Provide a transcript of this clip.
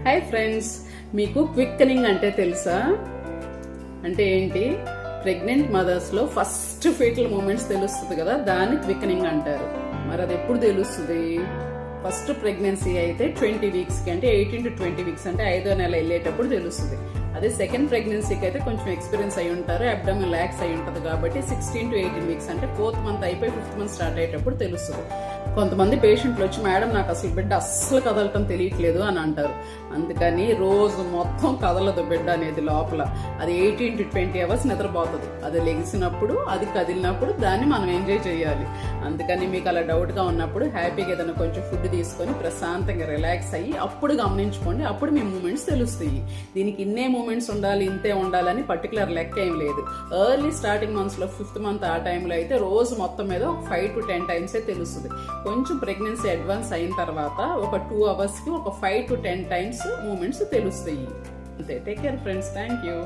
Hi friends, మీకు క్విక్కనింగ్ అంటే తెలుసా? అంటే ఏంటి? ప్రెగ్నెంట్ మదర్స్ లో ఫస్ట్ ఫీటల్ మూమెంట్స్ తెలుస్తుంది కదా, దాన్ని క్విక్కనింగ్ అంటారు. మరి అది ఎప్పుడు తెలుస్తుంది? ఫస్ట్ ప్రెగ్నెన్సీ అయితే 20 వీక్స్ కి, అంటే 18 to 20 వీక్స్ అంటే 5వ నెల వెళ్ళేటప్పుడు తెలుస్తుంది. అదే సెకండ్ ప్రెగ్నెన్సీకి అయితే కొంచెం ఎక్స్పీరియన్స్ అయి ఉంటారు, అబ్డామిన్ ల్యాక్స్ అయి ఉంటుంది కాబట్టి 16 to 18 వీక్స్ అంటే 4th మంత్ అయిపోయి 5th మంత్ స్టార్ట్ అయ్యేటప్పుడు తెలుస్తుంది. కొంతమంది పేషెంట్లు వచ్చి, మేడం నాకు అసలు బిడ్డ అస్సలు కదలటం తెలియట్లేదు అని అంటారు. అందుకని రోజు మొత్తం కదలదు బిడ్డ అనేది, లోపల అది 18 to 20 అవర్స్ నిద్రపోతుంది. అది లెగిసినప్పుడు, అది కదిలినప్పుడు దాన్ని మనం ఎంజాయ్ చేయాలి. అందుకని మీకు అలా డౌట్గా ఉన్నప్పుడు హ్యాపీగా ఏదైనా కొంచెం ఫుడ్ తీసుకొని ప్రశాంతంగా రిలాక్స్ అయ్యి అప్పుడు గమనించుకోండి. అప్పుడు మీ మూమెంట్స్ తెలుస్తాయి. దీనికి ఇన్నే మూమెంట్స్ ఉండాలి, ఇంతే ఉండాలని పర్టికులర్ లెక్క ఏం లేదు. ఎర్లీ స్టార్టింగ్ మంత్స్ లో 5th మంత్ ఆ టైంలో అయితే రోజు మొత్తం మీద 5 to 10 టైమ్సే తెలుస్తుంది. కొంచెం ప్రెగ్నెన్సీ అడ్వాన్స్ అయిన తర్వాత ఒక 2 అవర్స్ కి ఒక 5 to 10 టైమ్స్ మూమెంట్స్ తెలుస్తాయి. అంతే. Take care friends. Thank you.